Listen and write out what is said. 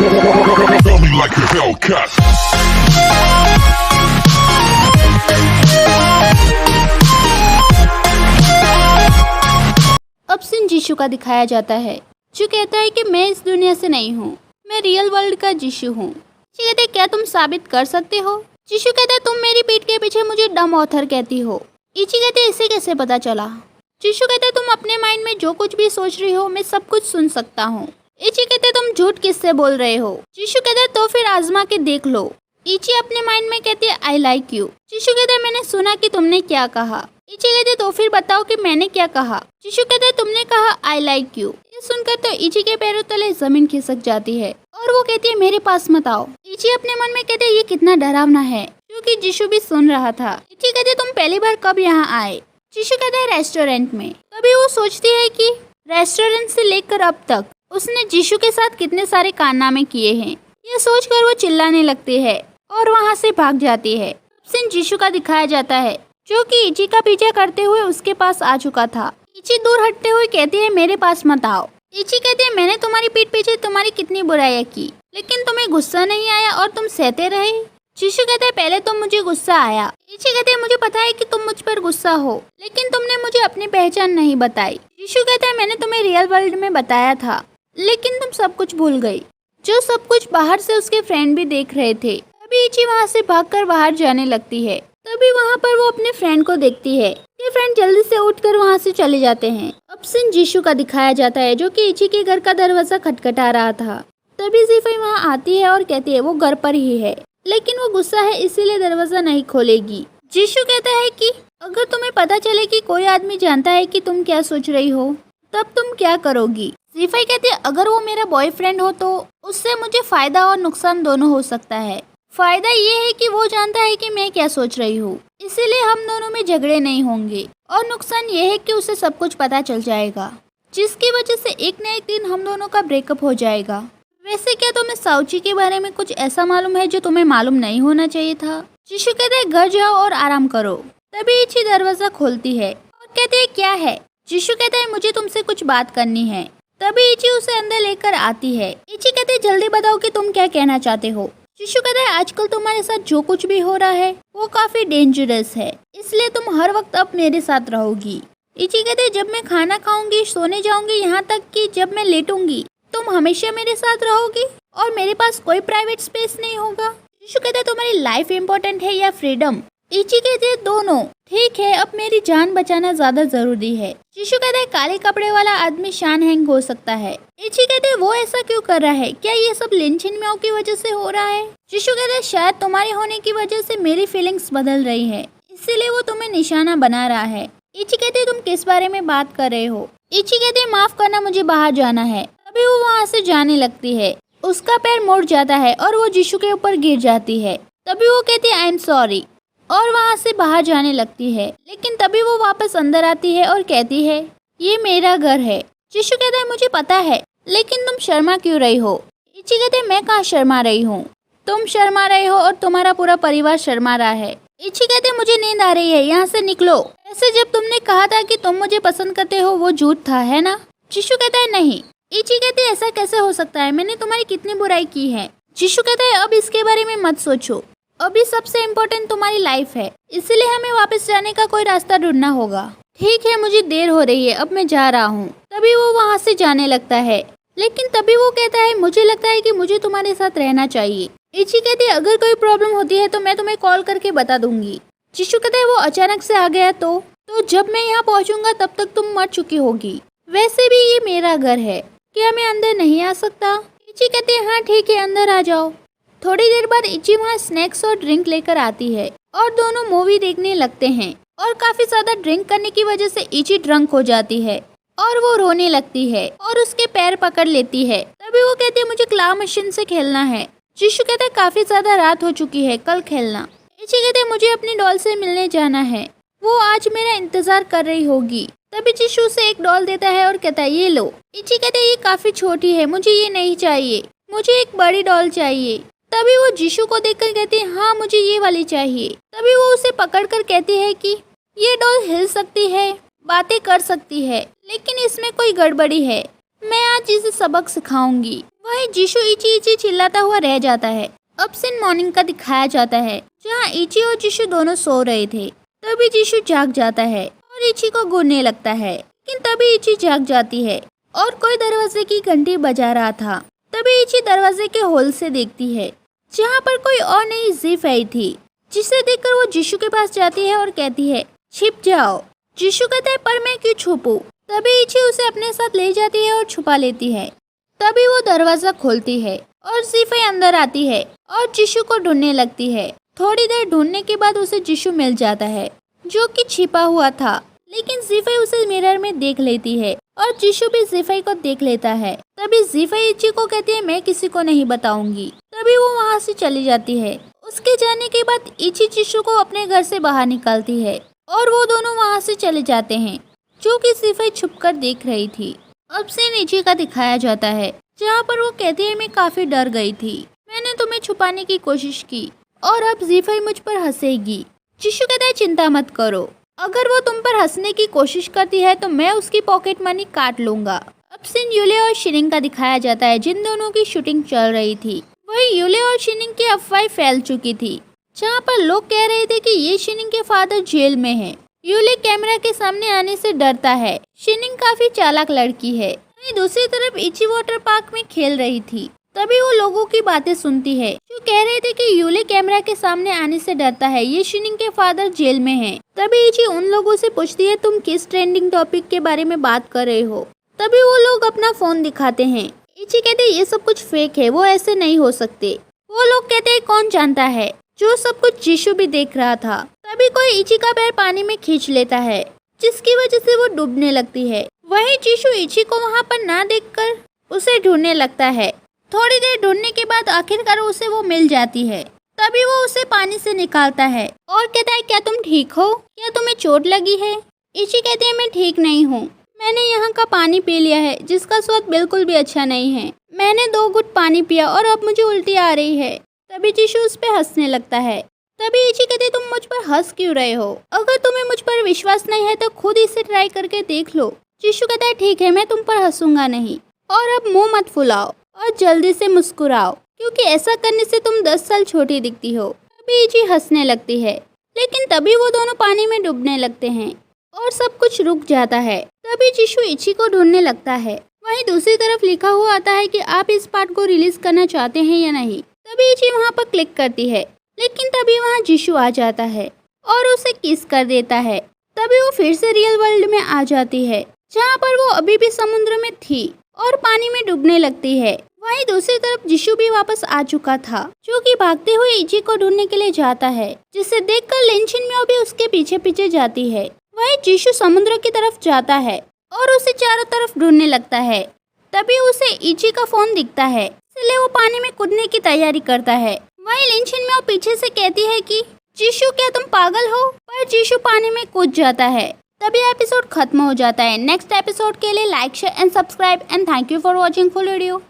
Feel me like a Hellcat. अब scene जीशु का दिखाया जाता है, जो कहता है कि मैं इस दुनिया से नहीं हूँ, मैं रियल वर्ल्ड का जीशु हूँ। जी कहते क्या तुम साबित कर सकते हो? जीशु कहता है तुम मेरी पीठ के पीछे मुझे डम ऑथर कहती हो। इची कहते इसे कैसे पता चला? जीशु कहते तुम अपने माइंड में जो कुछ भी सोच रही हो मैं सब कुछ सुन सकता हूँ। इची कहते तुम झूठ किससे बोल रहे हो? जीशु कहते तो फिर आजमा के देख लो। इची अपने माइंड में कहती है आई लाइक यू। जीशु कहते मैंने सुना कि तुमने क्या कहा। इची कहते तो फिर बताओ कि मैंने क्या कहा। जीशु कहते तुमने कहा आई लाइक यू। ये सुनकर तो इची के पैरों तले जमीन खिसक जाती है और वो कहती है मेरे पास मत आओ। इची अपने मन में कहते ये कितना डरावना है, क्योंकि जीशु भी सुन रहा था। इची कहते तुम पहली बार कब यहाँ आए? जीशु कहते है रेस्टोरेंट में। तभी वो सोचती है कि रेस्टोरेंट से लेकर अब तक उसने जीशु के साथ कितने सारे कारनामे किए हैं। ये सोचकर वो चिल्लाने लगती है और वहाँ से भाग जाती है। सीन जीशु का दिखाया जाता है, जो कि इची का पीछा करते हुए उसके पास आ चुका था। इची दूर हटते हुए कहती है मेरे पास मत आओ। इची कहती है मैंने तुम्हारी पीठ पीछे तुम्हारी कितनी बुराइयां की, लेकिन तुम्हें गुस्सा नहीं आया और तुम सहते रहे। जीशु कहते हैं पहले तो मुझे गुस्सा आया। इची कहते हैं मुझे पता है कि तुम मुझ पर गुस्सा हो, लेकिन तुमने मुझे अपनी पहचान नहीं बताई। जीशु कहते हैं मैंने तुम्हें रियल वर्ल्ड में बताया था, लेकिन तुम सब कुछ भूल गई, जो सब कुछ बाहर से उसके फ्रेंड भी देख रहे थे। तभी इची वहाँ से भागकर बाहर जाने लगती है। तभी वहाँ पर वो अपने फ्रेंड को देखती है। ये फ्रेंड जल्दी से उठकर वहाँ से चले जाते हैं। अब सीन जीशु का दिखाया जाता है, जो कि इची के घर का दरवाजा खटखटा रहा था। तभी जीफई वहाँ आती है और कहती है वो घर पर ही है, लेकिन वो गुस्सा है इसीलिए दरवाजा नहीं खोलेगी। जीशु कहता है कि अगर तुम्हें पता चले कि कोई आदमी जानता है कि तुम क्या सोच रही हो, तब तुम क्या करोगी? जीफई कहती है अगर वो मेरा बॉयफ्रेंड हो तो उससे मुझे फायदा और नुकसान दोनों हो सकता है। फायदा ये है कि वो जानता है कि मैं क्या सोच रही हूँ, इसीलिए हम दोनों में झगड़े नहीं होंगे। और नुकसान ये है कि उसे सब कुछ पता चल जाएगा, जिसकी वजह से एक न एक दिन हम दोनों का ब्रेकअप हो जाएगा। वैसे क्या तुम्हें साउची के बारे में कुछ ऐसा मालूम है जो तुम्हें मालूम नहीं होना चाहिए था? जीशु कहते हैं घर जाओ और आराम करो। तभी इची दरवाजा खोलती है और कहती है क्या है? जीशु कहता है मुझे तुमसे कुछ बात करनी है। तभी इची उसे अंदर लेकर आती है। इची कहते है जल्दी बताओ कि तुम क्या कहना चाहते हो। जीशु कहता है आजकल तुम्हारे साथ जो कुछ भी हो रहा है वो काफी डेंजरस है, इसलिए तुम हर वक्त अब मेरे साथ रहोगी। इची कहते है जब मैं खाना खाऊंगी, सोने जाऊंगी, यहाँ तक कि जब मैं लेटूंगी, तुम हमेशा मेरे साथ रहोगी और मेरे पास कोई प्राइवेट स्पेस नहीं होगा। जीशु कहता है तुम्हारी लाइफ इम्पोर्टेंट है या फ्रीडम? इची कहते है दोनों। ठीक है, अब मेरी जान बचाना ज्यादा जरूरी है। जीशु कहता है काले कपड़े वाला आदमी शान हैंग हो सकता है। इची कहते है वो ऐसा क्यों कर रहा है? क्या ये सब लिंचिन म्याओ की वजह से हो रहा है? जीशु कहते है शायद तुम्हारे होने की वजह से मेरी फीलिंग्स बदल रही है, इसीलिए वो तुम्हें निशाना बना रहा है। इची कहते है तुम किस बारे में बात कर रहे हो? इची कहते है माफ करना, मुझे बाहर जाना है। तभी वो वहाँ से जाने लगती है। उसका पैर मुड़ जाता है और वो जीशु के ऊपर गिर जाती है। तभी वो कहती है आई एम सॉरी और वहाँ से बाहर जाने लगती है। लेकिन तभी वो वापस अंदर आती है और कहती है ये मेरा घर है। जीशु कहता है मुझे पता है, लेकिन तुम शर्मा क्यों रही हो? इची कहते है मैं कहाँ शर्मा रही हूँ, तुम शर्मा रहे हो और तुम्हारा पूरा परिवार शर्मा रहा है। इची कहते है मुझे नींद आ रही है, यहाँ से निकलो। ऐसे जब तुमने कहा था कि तुम मुझे पसंद करते हो वो झूठ था, है ना? जीशु कहता है नहीं। इची कहते है ऐसा कैसे हो सकता है, मैंने तुम्हारी कितनी बुराई की है। जीशु कहता है अब इसके बारे में मत सोचो, अभी सबसे इम्पोर्टेंट तुम्हारी लाइफ है, इसलिए हमें वापस जाने का कोई रास्ता ढूंढना होगा। ठीक है, मुझे देर हो रही है, अब मैं जा रहा हूँ। तभी वो वहाँ से जाने लगता है, लेकिन तभी वो कहता है मुझे लगता है कि मुझे तुम्हारे साथ रहना चाहिए। इची कहती है अगर कोई प्रॉब्लम होती है तो मैं तुम्हें कॉल करके बता दूंगी। जीशु कहता है वो अचानक से आ गया तो जब मैं यहाँ पहुँचूंगा तब तक तुम मर चुकी होगी। वैसे भी ये मेरा घर है, क्या मैं अंदर नहीं आ सकता? इची कहती है हाँ ठीक है, अंदर आ जाओ। थोड़ी देर बाद इची वहाँ स्नैक्स और ड्रिंक लेकर आती है और दोनों मूवी देखने लगते हैं। और काफी ज्यादा ड्रिंक करने की वजह से इची ड्रंक हो जाती है और वो रोने लगती है और उसके पैर पकड़ लेती है। तभी वो कहती है मुझे क्ला मशीन से खेलना है। जीशु कहता है काफी ज्यादा रात हो चुकी है, कल खेलना। इची कहते है मुझे अपनी डॉल से मिलने जाना है, वो आज मेरा इंतजार कर रही होगी। तभी जीशु से एक डॉल देता है और कहता है ये लो। इची कहते है ये काफी छोटी है, मुझे ये नहीं चाहिए, मुझे एक बड़ी डॉल चाहिए। तभी वो जीशु को देखकर कहती है हाँ मुझे ये वाली चाहिए। तभी वो उसे पकड़कर कहती है कि ये डॉल हिल सकती है, बातें कर सकती है, लेकिन इसमें कोई गड़बड़ी है, मैं आज इसे सबक सिखाऊंगी। वही जीशु इची इची चिल्लाता हुआ रह जाता है। अब सीन मॉर्निंग का दिखाया जाता है जहाँ इची और जीशु दोनों सो रहे थे। तभी जीशु जाग जाता है और इची को घूरने लगता है, लेकिन तभी इची जाग जाती है और कोई दरवाजे की घंटी बजा रहा था। तभी इची दरवाजे के होल से देखती है जहाँ पर कोई और नई जिफ आई थी, जिसे देखकर वो जीशु के पास जाती है और कहती है छिप जाओ। जीशु कहता है पर मैं क्यों छुपूं? तभी इची उसे अपने साथ ले जाती है और छुपा लेती है। तभी वो दरवाजा खोलती है और जीफे अंदर आती है और जीशु को ढूंढने लगती है। थोड़ी देर ढूंढने के बाद उसे जीशु मिल जाता है जो कि छिपा हुआ था, लेकिन जीफे उसे मिरर में देख लेती है और जीशु भी जीफे को देख लेता है। तभी जीफे इची को कहती है मैं किसी को नहीं बताऊंगी। तभी वो वहाँ से चली जाती है। उसके जाने के बाद इची जीशु को अपने घर से बाहर निकालती है और वो दोनों वहाँ से चले जाते हैं, जो कि जीफे छुपकर देख रही थी। अब सीन इची का दिखाया जाता है जहाँ पर वो कहती है मैं काफी डर गई थी, मैंने तुम्हें छुपाने की कोशिश की और अब जीफे मुझ पर हंसेगी। जीशु कहता है चिंता मत करो, अगर वो तुम पर हंसने की कोशिश करती है तो मैं उसकी पॉकेट मनी काट लूंगा। अब सीन यूले और शिनिंग का दिखाया जाता है जिन दोनों की शूटिंग चल रही थी। वही यूले और शिनिंग की अफवाह फैल चुकी थी जहाँ पर लोग कह रहे थे कि ये शिनिंग के फादर जेल में है। यूले कैमरा के सामने आने से डरता है। शिनिंग काफी चालाक लड़की है। वहीं दूसरी तरफ इची वाटर पार्क में खेल रही थी। तभी वो लोगों की बातें सुनती है जो कह रहे थे कि यूले कैमरा के सामने आने से डरता है, ये शिनिंग के फादर जेल में हैं। तभी इची उन लोगों से पूछती है तुम किस ट्रेंडिंग टॉपिक के बारे में बात कर रहे हो। तभी वो लोग अपना फोन दिखाते हैं। इची कहते हैं ये सब कुछ फेक है, वो ऐसे नहीं हो सकते। वो लोग कहते हैं कौन जानता है, जो सब कुछ जीशु भी देख रहा था। तभी कोई इची का पैर पानी में खींच लेता है जिसकी वजह से वो डूबने लगती है। वही जीशु इची को वहाँ पर ना देखकर उसे ढूंढने लगता है। थोड़ी देर ढूंढने के बाद आखिरकार उसे वो मिल जाती है। तभी वो उसे पानी से निकालता है और कहता है क्या तुम ठीक हो, क्या तुम्हें चोट लगी है? इची कहती है मैं ठीक नहीं हूँ, मैंने यहाँ का पानी पी लिया है जिसका स्वाद बिल्कुल भी अच्छा नहीं है। मैंने 2 घुट पानी पिया और अब मुझे उल्टी आ रही है। तभी जीशु उस पर हंसने लगता है। तभी इची कहती है तुम मुझ पर हंस क्यों रहे हो? अगर तुम्हें मुझ पर विश्वास नहीं है तो खुद इसे ट्राई करके देख लो। जीशु कहता है ठीक है, मैं तुम पर हंसूंगा नहीं और अब मुंह मत फुलाओ और जल्दी से मुस्कुराओ क्योंकि ऐसा करने से तुम 10 साल छोटी दिखती हो। तभी इची हंसने लगती है, लेकिन तभी वो दोनों पानी में डूबने लगते हैं और सब कुछ रुक जाता है। तभी जीशु इची को ढूंढने लगता है। वहीं दूसरी तरफ लिखा हुआ आता है कि आप इस पार्ट को रिलीज करना चाहते हैं या नहीं। तभी इची वहाँ पर क्लिक करती है, लेकिन तभी वहाँ जीशु आ जाता है और उसे किस कर देता है। तभी वो फिर से रियल वर्ल्ड में आ जाती है जहाँ पर वो अभी भी समुद्र में थी और पानी में डूबने लगती है। वहीं दूसरी तरफ जीशु भी वापस आ चुका था जो कि भागते हुए इची को ढूंढने के लिए जाता है, जिसे देखकर लिनचिन म्याओ भी उसके पीछे पीछे जाती है। वहीं जीशु समुद्र की तरफ जाता है और उसे चारों तरफ ढूंढने लगता है। तभी उसे इची का फोन दिखता है, इसलिए वो पानी में कूदने की तैयारी करता है। वहीं लिनचिन म्याओ पीछे से कहती है कि जीशु क्या तुम पागल हो? पर जीशु पानी में कूद जाता है। तभी एपिसोड खत्म हो जाता है। नेक्स्ट एपिसोड के लिए like share and subscribe and thank you for watching full video.